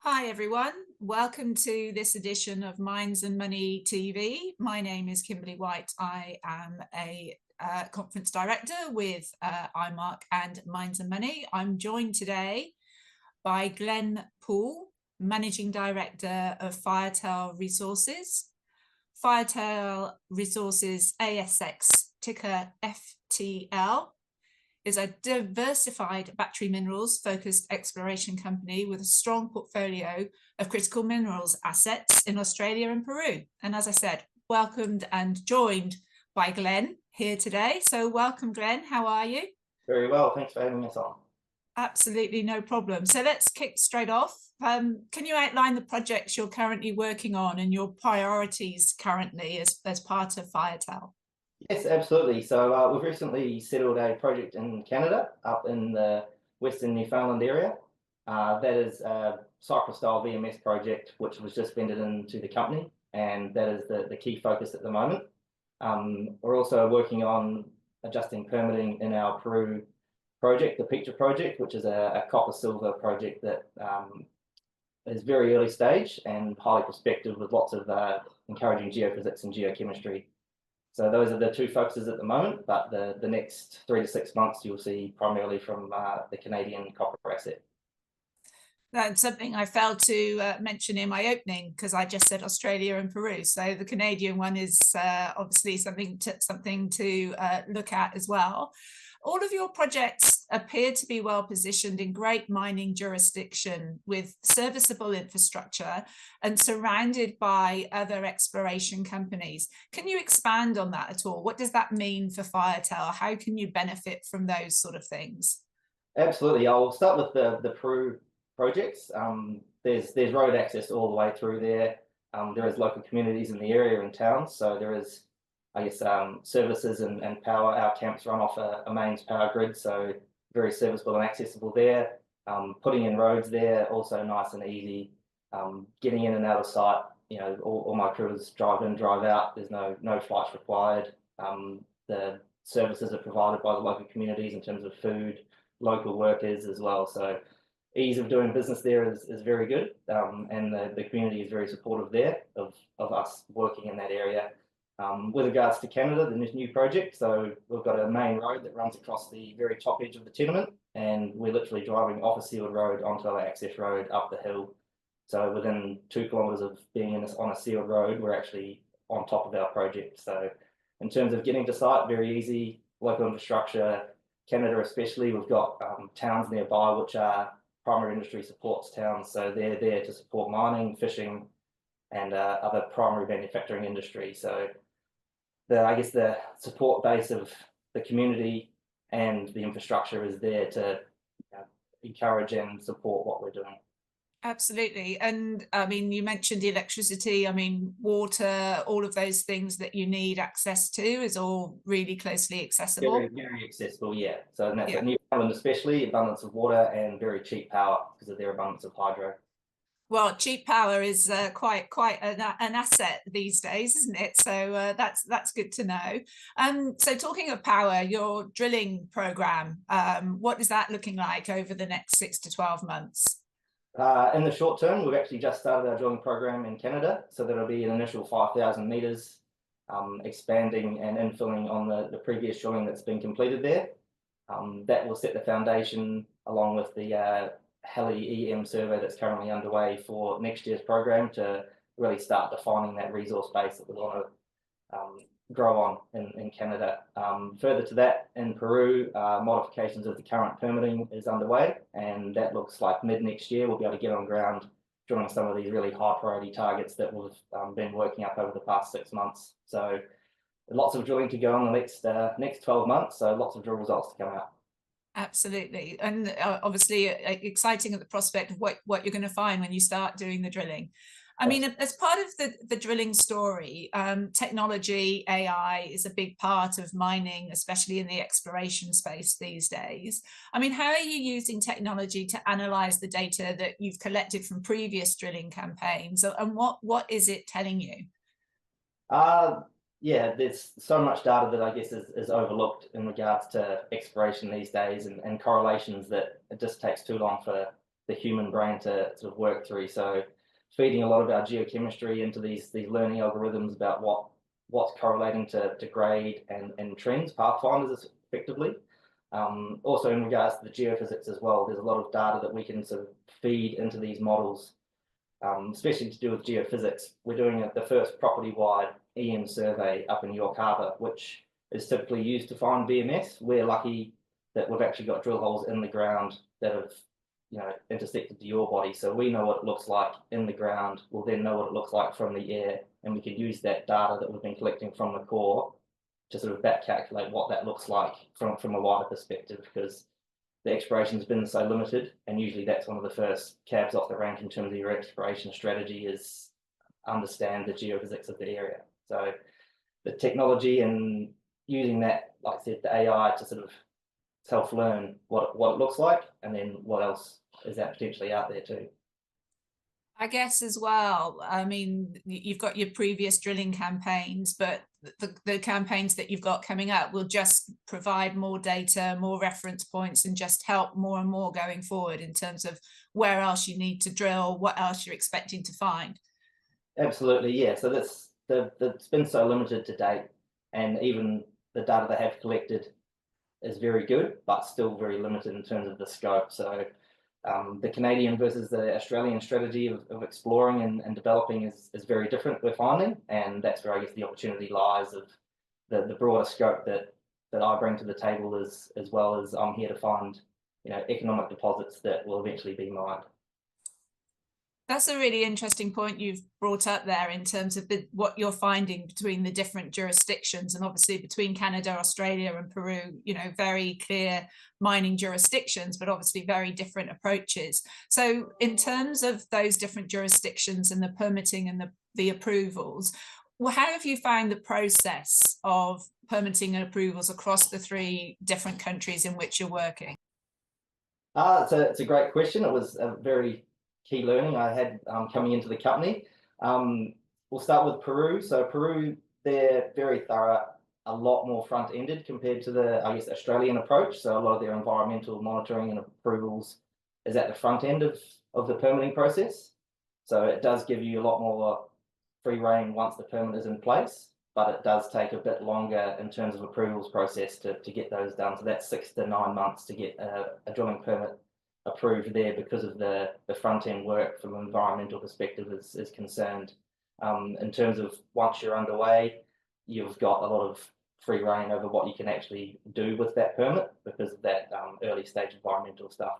Hi everyone, welcome to this edition of Minds and Money TV. My name is Kimberly White. I am a conference director with IMARC and Minds and Money. I'm joined today by Glenn Poole, Managing Director of Firetail Resources. Firetail Resources ASX ticker FTL is a diversified battery minerals focused exploration company with a strong portfolio of critical minerals assets in Australia and Peru. And as I said, welcomed and joined by Glenn here today. So welcome, Glenn. How are you? Very well. Thanks for having us on. Absolutely no problem. So let's kick straight off. Can you outline the projects you're currently working on and your priorities currently as part of Firetail? Yes, absolutely. So we've recently settled a project in Canada, up in the Western Newfoundland area. That is a Cyprus-style VMS project, which was just vended into the company, and that is the key focus at the moment. We're also working on adjusting permitting in our Peru project, the Picture project, which is a copper-silver project that is very early stage and highly prospective with lots of encouraging geophysics and geochemistry. So those are the two focuses at the moment, but the next 3 to 6 months you'll see primarily from the Canadian copper asset. That's something I failed to mention in my opening because I just said Australia and Peru. So the Canadian one is obviously something to look at as well. All of your projects appear to be well positioned in great mining jurisdiction with serviceable infrastructure and surrounded by other exploration companies. Can you expand on that at all? What does that mean for Firetail? How can you benefit from those sort of things? Absolutely. I'll start with the Peru projects. There's road access all the way through there. There is local communities in the area and towns, so there is, I guess, services and power. Our camps run off a mains power grid, so very serviceable and accessible there. Putting in roads there, also nice and easy. Getting in and out of site, all my crews drive in, drive out. There's no flights required. The services are provided by the local communities in terms of food, local workers as well. So ease of doing business there is very good, and the community is very supportive there of us working in that area. With regards to Canada, the new project, so we've got a main road that runs across the very top edge of the tenement, and we're literally driving off a sealed road onto our access road up the hill. So within 2 kilometres of being on a sealed road, we're actually on top of our project. So in terms of getting to site, very easy, local infrastructure. Canada especially, we've got towns nearby which are primary industry supports towns, so they're there to support mining, fishing, and other primary manufacturing industry. So I guess the support base of the community and the infrastructure is there to encourage and support what we're doing. Absolutely. And I mean, you mentioned electricity, I mean, water, all of those things that you need access to is all really closely accessible. Very accessible, yeah. So and that's Yeah. at Newfoundland especially, abundance of water and very cheap power because of their abundance of hydro. Well, cheap power is quite an asset these days, isn't it? So that's good to know. So talking of power, your drilling program, what is that looking like over the next 6 to 12 months? In the short term, we've actually just started our drilling program in Canada, so that'll be an initial 5,000 metres, expanding and infilling on the previous drilling that's been completed there. That will set the foundation along with the Heli EM survey that's currently underway for next year's program to really start defining that resource base that we want to grow on in Canada. Further to that, in Peru, modifications of the current permitting is underway, and that looks like mid next year we'll be able to get on ground drilling some of these really high priority targets that we've been working up over the past 6 months. So lots of drilling to go on the next 12 months, so lots of drill results to come out. Absolutely. And obviously exciting at the prospect of what you're going to find when you start doing the drilling. I mean, as part of the drilling story, technology, AI is a big part of mining, especially in the exploration space these days. I mean, how are you using technology to analyze the data that you've collected from previous drilling campaigns, and what is it telling you? Yeah, there's so much data that I guess is overlooked in regards to exploration these days and correlations that it just takes too long for the human brain to sort of work through. So feeding a lot of our geochemistry into these learning algorithms about what's correlating to grade and trends, pathfinders effectively. Also in regards to the geophysics as well, there's a lot of data that we can sort of feed into these models, especially to do with geophysics. We're doing the first property-wide EM survey up in York Harbour, which is typically used to find VMS. We're lucky that we've actually got drill holes in the ground that have, intersected the ore body. So we know what it looks like in the ground. We'll then know what it looks like from the air, and we can use that data that we've been collecting from the core to sort of back calculate what that looks like from a wider perspective, because the exploration's been so limited, and usually that's one of the first cabs off the rank in terms of your exploration strategy is understand the geophysics of the area. So the technology and using that, like I said, the AI to sort of self-learn what it looks like, and then what else is that potentially out there too. I guess as well, I mean, you've got your previous drilling campaigns, but the campaigns that you've got coming up will just provide more data, more reference points, and just help more and more going forward in terms of where else you need to drill, what else you're expecting to find. Absolutely, yeah. So it's been so limited to date, and even the data they have collected is very good, but still very limited in terms of the scope. So the Canadian versus the Australian strategy of exploring and developing is very different, we're finding, and that's where I guess the opportunity lies of the broader scope that I bring to the table, as well as I'm here to find economic deposits that will eventually be mined. That's a really interesting point you've brought up there in terms of what you're finding between the different jurisdictions, and obviously between Canada, Australia and Peru, very clear mining jurisdictions, but obviously very different approaches. So in terms of those different jurisdictions and the permitting and the approvals, how have you found the process of permitting and approvals across the 3 different countries in which you're working? It's a great question. It was a very key learning I had coming into the company. We'll start with Peru. So Peru, they're very thorough, a lot more front-ended compared to the, I guess, Australian approach. So a lot of their environmental monitoring and approvals is at the front end of the permitting process. So it does give you a lot more free rein once the permit is in place, but it does take a bit longer in terms of approvals process to get those done. So that's 6 to 9 months to get a drilling permit approved there, because of the front end work from an environmental perspective is concerned. In terms of once you're underway, you've got a lot of free rein over what you can actually do with that permit because of that early stage environmental stuff.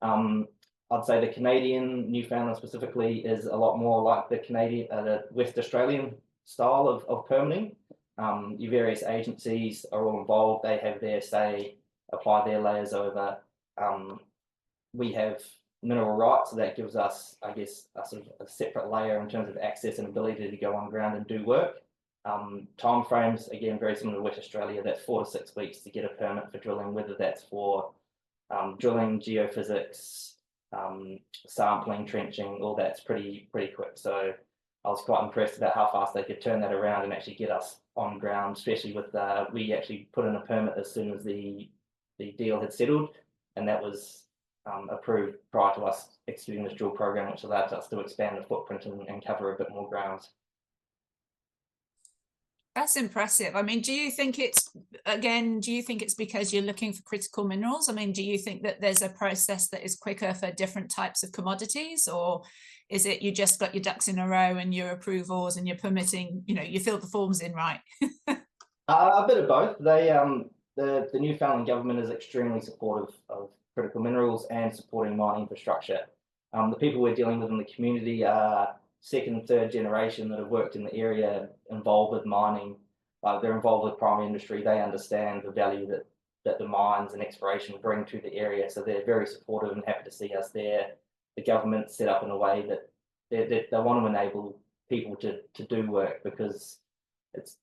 I'd say the Canadian, Newfoundland specifically, is a lot more like the Canadian, the West Australian style of permitting. Your various agencies are all involved. They have their say, apply their layers over. We have mineral rights, so that gives us, I guess, a sort of a separate layer in terms of access and ability to go on ground and do work. Timeframes, again, very similar to West Australia. That's 4 to 6 weeks to get a permit for drilling, whether that's for drilling, geophysics, sampling, trenching, all that's pretty quick. So I was quite impressed about how fast they could turn that around and actually get us on ground, especially with we actually put in a permit as soon as the deal had settled, and that was approved prior to us executing this drill program, which allowed us to expand the footprint and cover a bit more ground. That's impressive. I mean, do you think it's because you're looking for critical minerals? I mean, do you think that there's a process that is quicker for different types of commodities, or is it you just got your ducks in a row and your approvals and your permitting, you fill the forms in right? A bit of both. They the Newfoundland government is extremely supportive of critical minerals and supporting mining infrastructure. The people we're dealing with in the community are 2nd, 3rd generation that have worked in the area, involved with mining. They're involved with primary industry. They understand the value that the mines and exploration bring to the area. So they're very supportive and happy to see us there. The government's set up in a way that they want to enable people to do work, because it's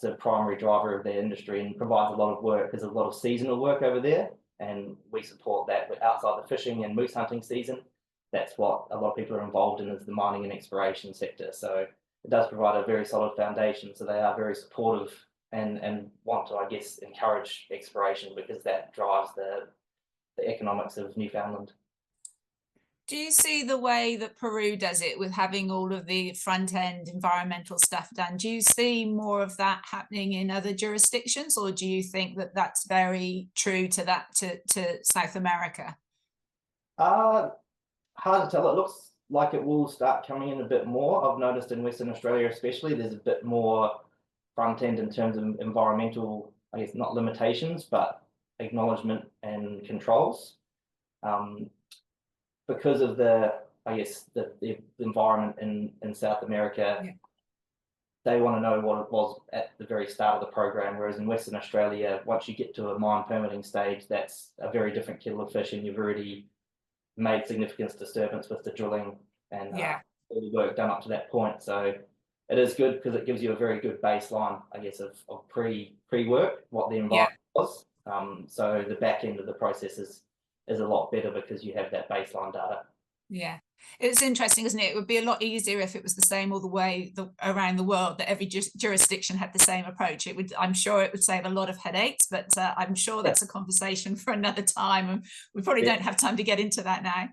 a primary driver of their industry and provides a lot of work. There's a lot of seasonal work over there, and we support that. But outside the fishing and moose hunting season, that's what a lot of people are involved in, is the mining and exploration sector. So it does provide a very solid foundation. So they are very supportive and want to, I guess, encourage exploration, because that drives the economics of Newfoundland. Do you see the way that Peru does it with having all of the front end environmental stuff done? Do you see more of that happening in other jurisdictions, or do you think that that's very true to to South America? Uh, Hard to tell. It looks like it will start coming in a bit more. I've noticed in Western Australia, especially, there's a bit more front end in terms of environmental, I guess, not limitations, but acknowledgement and controls. Um, because of I guess, the environment in South America, Yeah. they want to know what it was at the very start of the program. Whereas in Western Australia, once you get to a mine permitting stage, that's a very different kettle of fish, and you've already made significant disturbance with the drilling and Yeah, all the work done up to that point. So it is good because it gives you a very good baseline, I guess, of pre work, what the yeah. environment was. So the back end of the process is a lot better because you have that baseline data. Yeah, it's interesting, isn't it? It would be a lot easier if it was the same all the way around the world, that every jurisdiction had the same approach. It would, I'm sure it would save a lot of headaches, but I'm sure Yeah, that's a conversation for another time, and we probably yeah. don't have time to get into that now.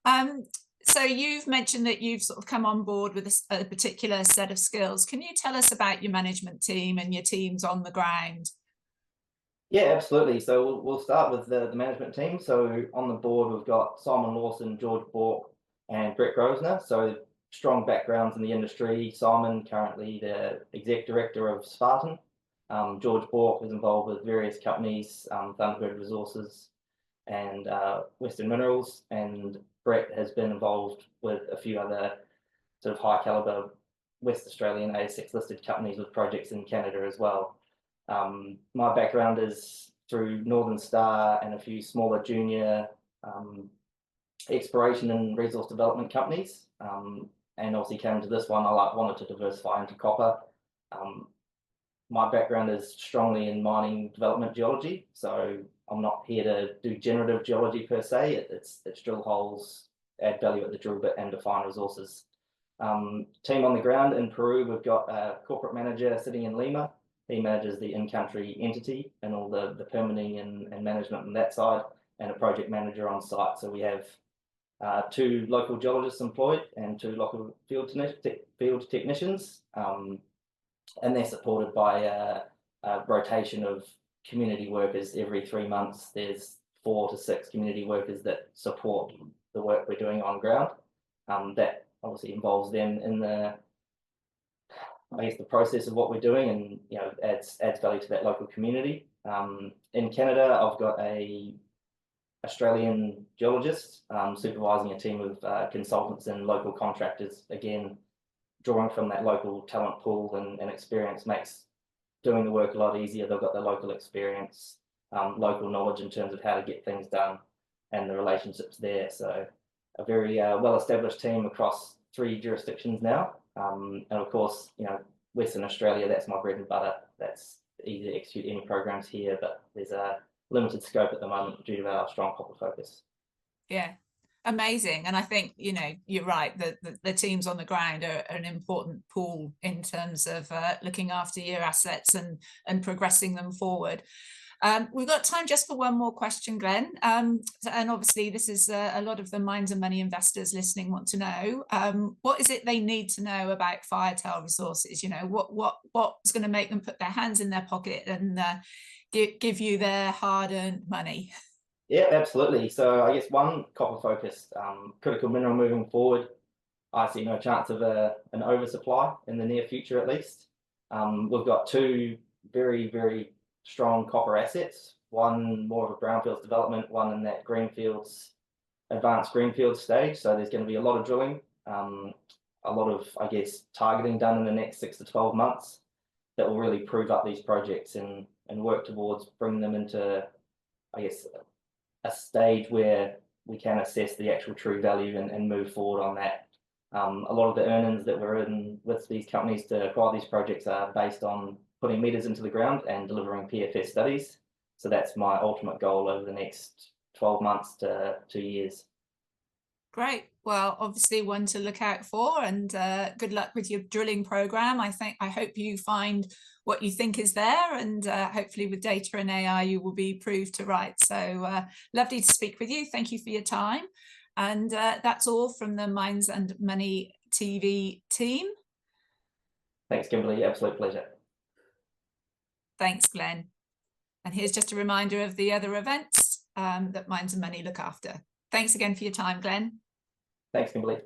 Um, so you've mentioned that you've sort of come on board with a particular set of skills. Can you tell us about your management team and your teams on the ground? Yeah, absolutely. So we'll start with the management team. So on the board, we've got Simon Lawson, George Bork, and Brett Grosvenor. So strong backgrounds in the industry. Simon, currently the exec director of Spartan. George Bork is involved with various companies, Thunderbird Resources and Western Minerals. And Brett has been involved with a few other sort of high caliber West Australian ASX listed companies with projects in Canada as well. My background is through Northern Star and a few smaller junior exploration and resource development companies. And obviously came to this one, wanted to diversify into copper. Um, my background is strongly in mining development geology, so I'm not here to do generative geology per se. It's drill holes, add value at the drill bit, and define resources. Team on the ground in Peru, we've got a corporate manager sitting in Lima. He manages the in-country entity and all the permitting and management on that side, and a project manager on site. So we have two local geologists employed and two local field technicians, and they're supported by a rotation of community workers every 3 months. There's 4 to 6 community workers that support the work we're doing on ground. That obviously involves them in I guess, the process of what we're doing, and adds value to that local community. In Canada, I've got a Australian geologist supervising a team of consultants and local contractors. Again, drawing from that local talent pool and experience makes doing the work a lot easier. They've got the local experience, local knowledge in terms of how to get things done, and the relationships there. So a very well-established team across 3 jurisdictions now. And of course, Western Australia, that's my bread and butter. That's easy to execute any programs here, but there's a limited scope at the moment due to our strong copper focus. Yeah, amazing. And I think, you're right, the teams on the ground are an important pool in terms of looking after your assets and progressing them forward. We've got time just for one more question, Glenn. And obviously, this is a lot of the Mines and Money investors listening want to know. What is it they need to know about Firetail Resources? What's going to make them put their hands in their pocket and give you their hard-earned money? Yeah, absolutely. So I guess one, copper focused, critical mineral moving forward. I see no chance of an oversupply in the near future, at least. We've got 2 very, very strong copper assets. One more of a brownfields development, one in that advanced greenfield stage. So there's going to be a lot of drilling, a lot of, I guess, targeting done in the next 6 to 12 months that will really prove up these projects and work towards bringing them into, I guess, a stage where we can assess the actual true value and move forward on that. A lot of the earnings that we're in with these companies to acquire these projects are based on putting meters into the ground and delivering PFS studies. So that's my ultimate goal over the next 12 months to 2 years. Great. Well, obviously one to look out for, and good luck with your drilling program. I hope you find what you think is there, and hopefully with data and AI you will be proved to right. So lovely to speak with you. Thank you for your time. And that's all from the Minds and Money TV team. Thanks, Kimberly. Absolute pleasure. Thanks, Glenn. And here's just a reminder of the other events that Minds and Money look after. Thanks again for your time, Glenn. Thanks, Kimberly.